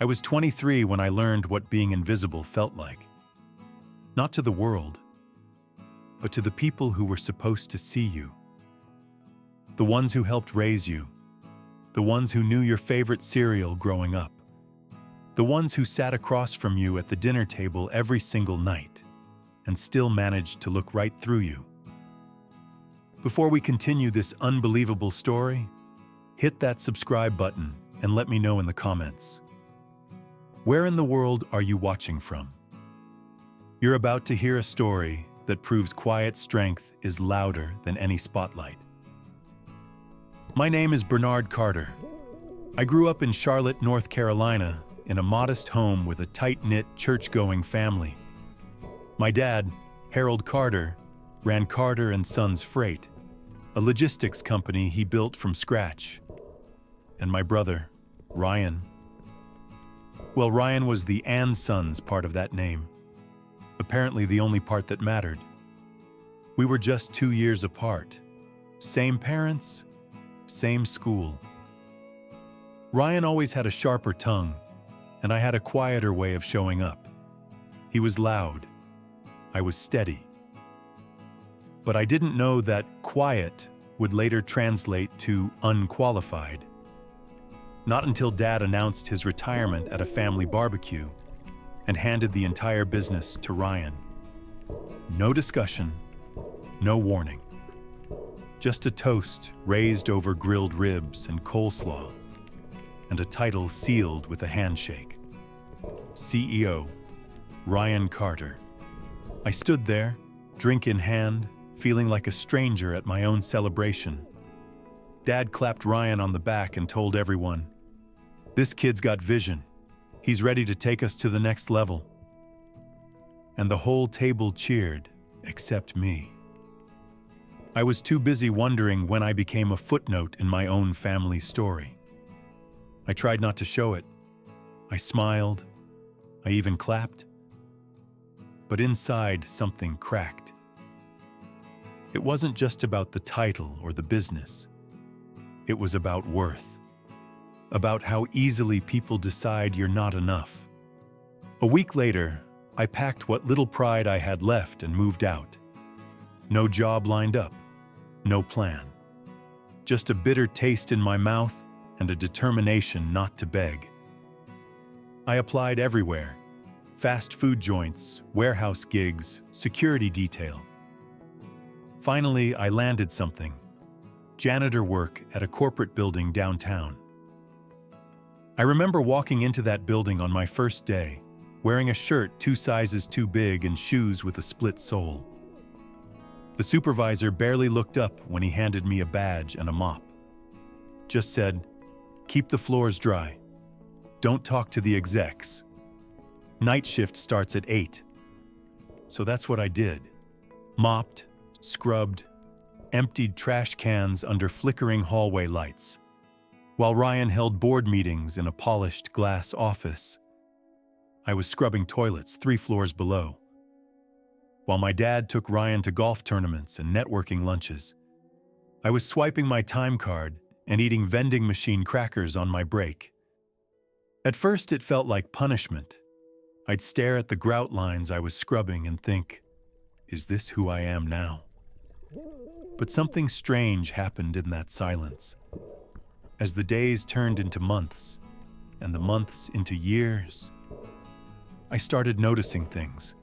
I was 23 when I learned what being invisible felt like. Not to the world, but to the people who were supposed to see you. The ones who helped raise you. The ones who knew your favorite cereal growing up. The ones who sat across from you at the dinner table every single night and still managed to look right through you. Before we continue this unbelievable story, hit that subscribe button and let me know in the comments. Where in the world are you watching from? You're about to hear a story that proves quiet strength is louder than any spotlight. My name is Bernard Carter. I grew up in Charlotte, North Carolina, in a modest home with a tight-knit, church-going family. My dad, Harold Carter, ran Carter & Sons Freight, a logistics company he built from scratch. And my brother, Ryan. Well, Ryan was the and Sons part of that name. Apparently the only part that mattered. We were just 2 years apart. Same parents, same school. Ryan always had a sharper tongue, and I had a quieter way of showing up. He was loud. I was steady. But I didn't know that quiet would later translate to unqualified. Not until Dad announced his retirement at a family barbecue and handed the entire business to Ryan. No discussion, no warning. Just a toast raised over grilled ribs and coleslaw, and a title sealed with a handshake. CEO, Ryan Carter. I stood there, drink in hand, feeling like a stranger at my own celebration. Dad clapped Ryan on the back and told everyone, "This kid's got vision. He's ready to take us to the next level." And the whole table cheered, except me. I was too busy wondering when I became a footnote in my own family story. I tried not to show it. I smiled. I even clapped. But inside, something cracked. It wasn't just about the title or the business. It was about worth. About how easily people decide you're not enough. A week later, I packed what little pride I had left and moved out. No job lined up. No plan. Just a bitter taste in my mouth and a determination not to beg. I applied everywhere. Fast food joints, warehouse gigs, security detail. Finally, I landed something. Janitor work at a corporate building downtown. I remember walking into that building on my first day, wearing a shirt 2 sizes too big and shoes with a split sole. The supervisor barely looked up when he handed me a badge and a mop. Just said, "Keep the floors dry. Don't talk to the execs. Night shift starts at 8. So that's what I did. Mopped, scrubbed, emptied trash cans under flickering hallway lights, while Ryan held board meetings in a polished glass office. I was scrubbing toilets 3 floors below. While my dad took Ryan to golf tournaments and networking lunches, I was swiping my time card and eating vending machine crackers on my break. At first, it felt like punishment. I'd stare at the grout lines I was scrubbing and think, is this who I am now? But something strange happened in that silence. As the days turned into months, and the months into years, I started noticing things.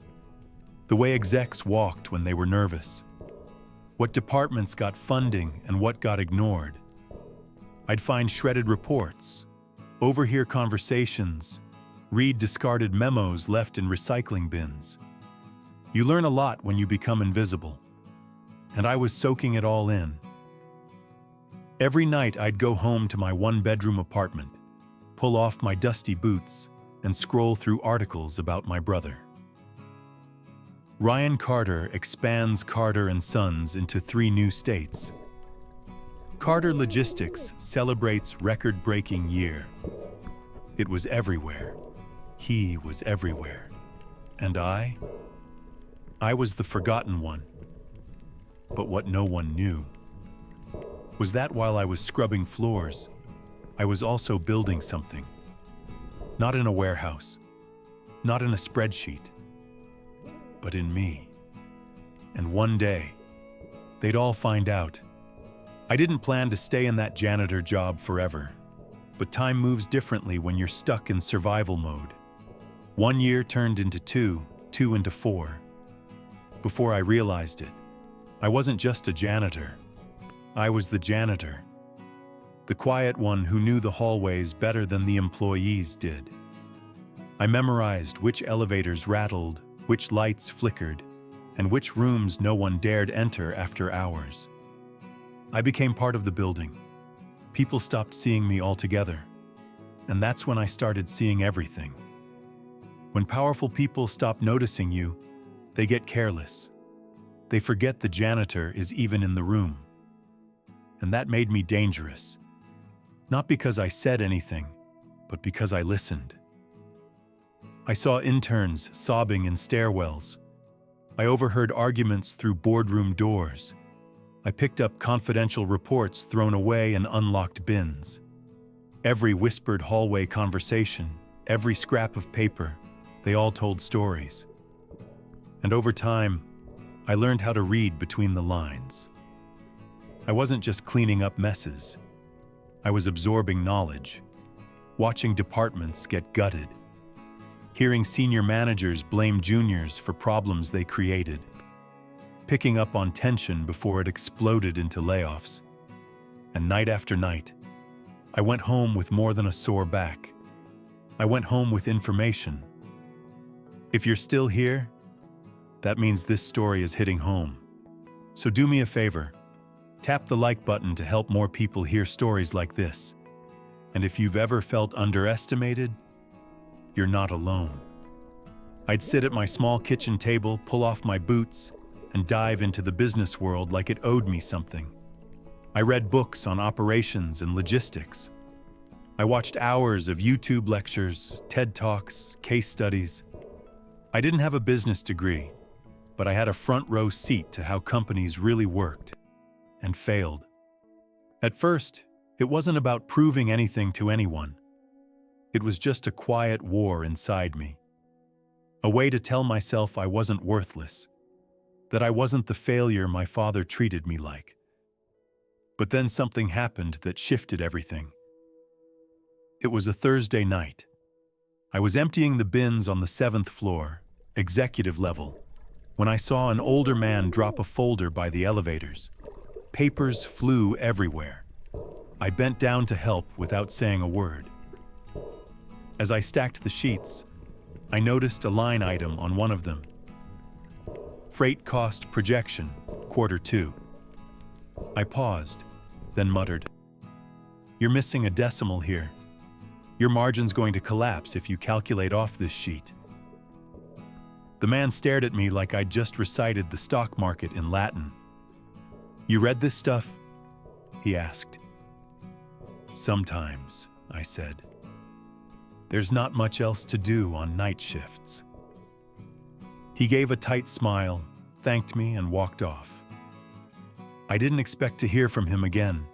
The way execs walked when they were nervous. What departments got funding and what got ignored. I'd find shredded reports, overhear conversations, read discarded memos left in recycling bins. You learn a lot when you become invisible, and I was soaking it all in. Every night I'd go home to my 1-bedroom apartment, pull off my dusty boots, and scroll through articles about my brother. Ryan Carter expands Carter & Sons into 3 new states. Carter Logistics celebrates record-breaking year. It was everywhere. He was everywhere. And I was the forgotten one. But what no one knew was that while I was scrubbing floors, I was also building something. Not in a warehouse, not in a spreadsheet, but in me. And one day, they'd all find out. I didn't plan to stay in that janitor job forever, but time moves differently when you're stuck in survival mode. 1 year turned into two into 4. Before I realized it, I wasn't just a janitor. I was the janitor. The quiet one who knew the hallways better than the employees did. I memorized which elevators rattled, which lights flickered, and which rooms no one dared enter after hours. I became part of the building. People stopped seeing me altogether, and that's when I started seeing everything. When powerful people stop noticing you, they get careless. They forget the janitor is even in the room. And that made me dangerous. Not because I said anything, but because I listened. I saw interns sobbing in stairwells. I overheard arguments through boardroom doors. I picked up confidential reports thrown away in unlocked bins. Every whispered hallway conversation, every scrap of paper, they all told stories. And over time, I learned how to read between the lines. I wasn't just cleaning up messes. I was absorbing knowledge, watching departments get gutted, hearing senior managers blame juniors for problems they created, picking up on tension before it exploded into layoffs. And night after night, I went home with more than a sore back. I went home with information. If you're still here, that means this story is hitting home. So do me a favor, tap the like button to help more people hear stories like this. And if you've ever felt underestimated, you're not alone. I'd sit at my small kitchen table, pull off my boots, and dive into the business world like it owed me something. I read books on operations and logistics. I watched hours of YouTube lectures, TED Talks, case studies. I didn't have a business degree, but I had a front row seat to how companies really worked and failed. At first, it wasn't about proving anything to anyone. It was just a quiet war inside me. A way to tell myself I wasn't worthless, that I wasn't the failure my father treated me like. But then something happened that shifted everything. It was a Thursday night. I was emptying the bins on the 7th floor, executive level, when I saw an older man drop a folder by the elevators. Papers flew everywhere. I bent down to help without saying a word. As I stacked the sheets, I noticed a line item on one of them. Freight cost projection, Q2. I paused, then muttered, "You're missing a decimal here. Your margin's going to collapse if you calculate off this sheet." The man stared at me like I'd just recited the stock market in Latin. "You read this stuff?" he asked. "Sometimes," I said. "There's not much else to do on night shifts." He gave a tight smile, thanked me, and walked off. I didn't expect to hear from him again.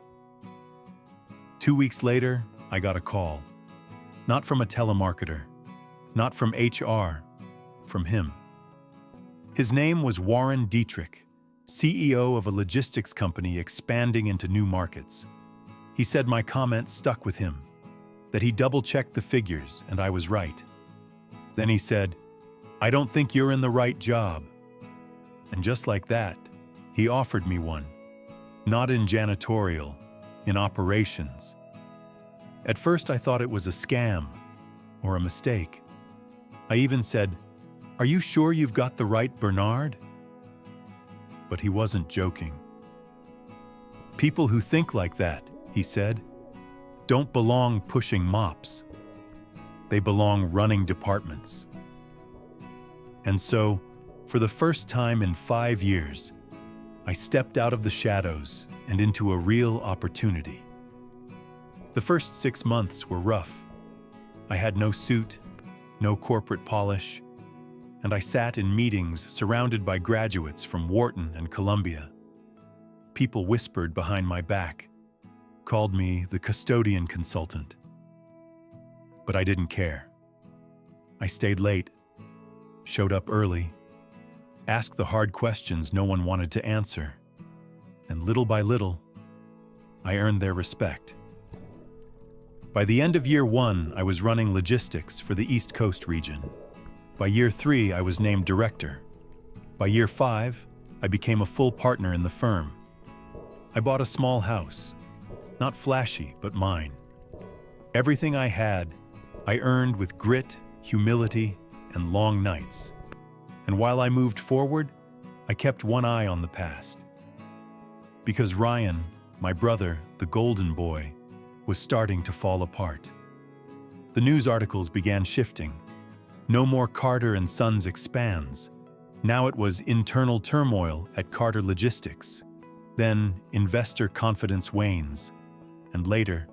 2 weeks later, I got a call. Not from a telemarketer, not from HR, from him. His name was Warren Dietrich, CEO of a logistics company expanding into new markets. He said my comment stuck with him, that he double-checked the figures and I was right. Then he said, "I don't think you're in the right job." And just like that, he offered me one. Not in janitorial, in operations. At first I thought it was a scam or a mistake. I even said, "Are you sure you've got the right Bernard?" But he wasn't joking. "People who think like that," he said, "don't belong pushing mops. They belong running departments." And so, for the first time in 5 years, I stepped out of the shadows and into a real opportunity. The first 6 months were rough. I had no suit, no corporate polish, and I sat in meetings surrounded by graduates from Wharton and Columbia. People whispered behind my back, called me the custodian consultant. But I didn't care. I stayed late, showed up early, asked the hard questions no one wanted to answer, and little by little, I earned their respect. By the end of year 1, I was running logistics for the East Coast region. By year 3, I was named director. By year 5, I became a full partner in the firm. I bought a small house, not flashy, but mine. Everything I had, I earned with grit, humility, and long nights. And while I moved forward, I kept one eye on the past. Because Ryan, my brother, the golden boy, was starting to fall apart. The news articles began shifting. No more Carter and Sons expands. Now it was internal turmoil at Carter Logistics. Then investor confidence wanes. And later,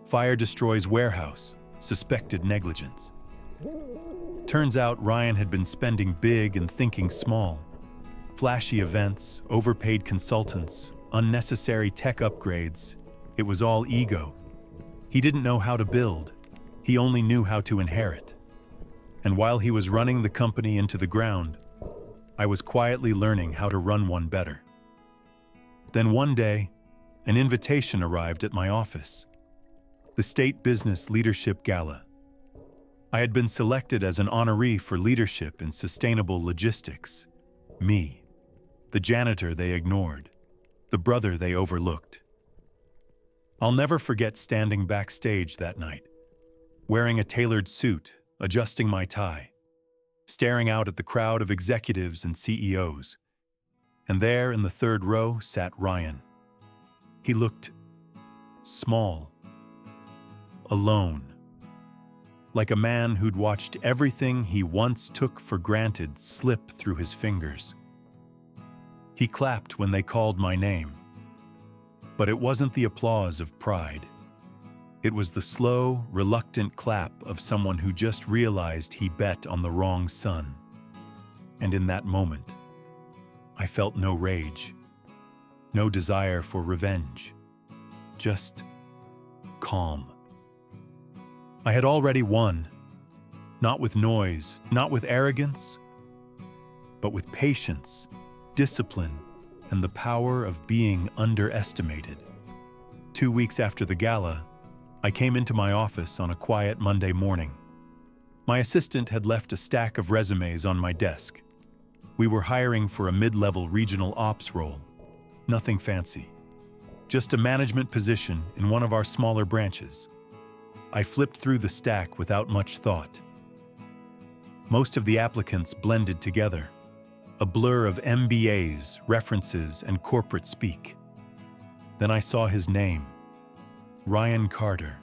fire destroys warehouse, suspected negligence. Turns out Ryan had been spending big and thinking small. Flashy events, overpaid consultants, unnecessary tech upgrades. It was all ego. He didn't know how to build. He only knew how to inherit. And while he was running the company into the ground, I was quietly learning how to run one better. Then one day, an invitation arrived at my office. The State Business Leadership Gala. I had been selected as an honoree for leadership in sustainable logistics. Me, the janitor they ignored, the brother they overlooked. I'll never forget standing backstage that night, wearing a tailored suit, adjusting my tie, staring out at the crowd of executives and CEOs. And there in the third row sat Ryan. He looked small, alone, like a man who'd watched everything he once took for granted slip through his fingers. He clapped when they called my name, but it wasn't the applause of pride. It was the slow, reluctant clap of someone who just realized he bet on the wrong son. And in that moment, I felt no rage, no desire for revenge, just calm. I had already won, not with noise, not with arrogance, but with patience, discipline, and the power of being underestimated. 2 weeks after the gala, I came into my office on a quiet Monday morning. My assistant had left a stack of resumes on my desk. We were hiring for a mid-level regional ops role. Nothing fancy. Just a management position in one of our smaller branches. I flipped through the stack without much thought. Most of the applicants blended together, a blur of MBAs, references, and corporate speak. Then I saw his name, Ryan Carter.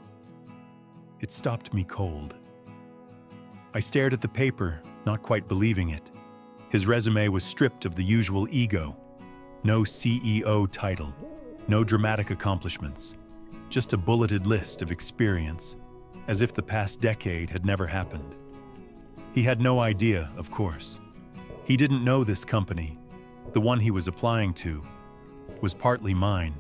It stopped me cold. I stared at the paper, not quite believing it. His resume was stripped of the usual ego. No CEO title, no dramatic accomplishments, just a bulleted list of experience, as if the past decade had never happened. He had no idea, of course. He didn't know this company, the one he was applying to, was partly mine.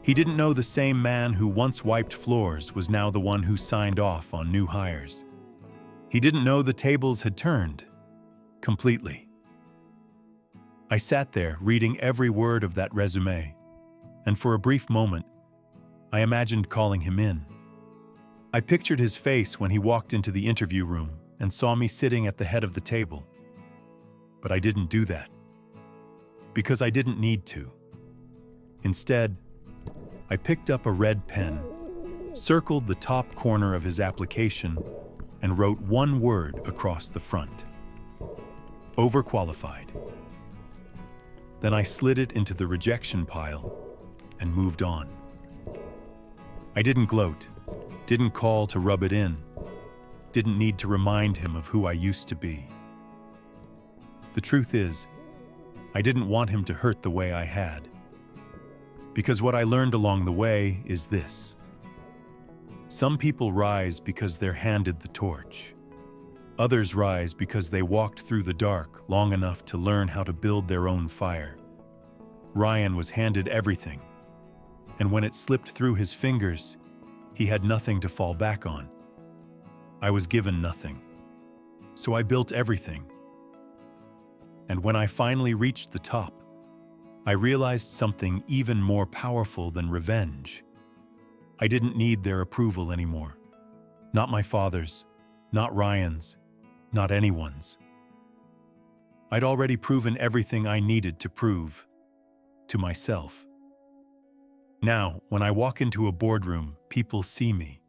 He didn't know the same man who once wiped floors was now the one who signed off on new hires. He didn't know the tables had turned, completely. I sat there reading every word of that resume, and for a brief moment, I imagined calling him in. I pictured his face when he walked into the interview room and saw me sitting at the head of the table. But I didn't do that, because I didn't need to. Instead, I picked up a red pen, circled the top corner of his application, and wrote one word across the front. Overqualified. Then I slid it into the rejection pile and moved on. I didn't gloat, didn't call to rub it in, didn't need to remind him of who I used to be. The truth is, I didn't want him to hurt the way I had. Because what I learned along the way is this. Some people rise because they're handed the torch. Others rise because they walked through the dark long enough to learn how to build their own fire. Ryan was handed everything, and when it slipped through his fingers, he had nothing to fall back on. I was given nothing. So I built everything. And when I finally reached the top, I realized something even more powerful than revenge. I didn't need their approval anymore. Not my father's, not Ryan's, not anyone's. I'd already proven everything I needed to prove to myself. Now, when I walk into a boardroom, people see me.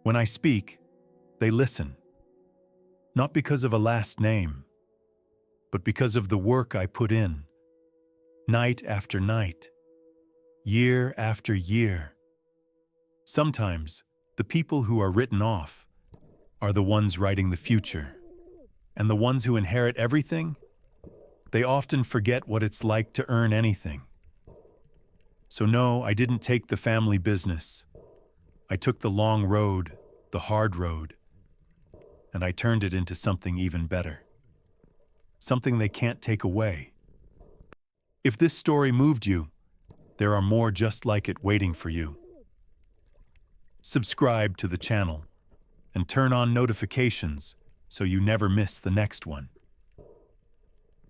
When I speak, they listen. Not because of a last name, but because of the work I put in, night after night, year after year. Sometimes, the people who are written off are the ones writing the future. And the ones who inherit everything, they often forget what it's like to earn anything. So no, I didn't take the family business. I took the long road, the hard road, and I turned it into something even better. Something they can't take away. If this story moved you, there are more just like it waiting for you. Subscribe to the channel and turn on notifications so you never miss the next one.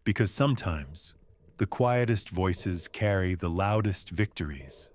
Because sometimes, the quietest voices carry the loudest victories.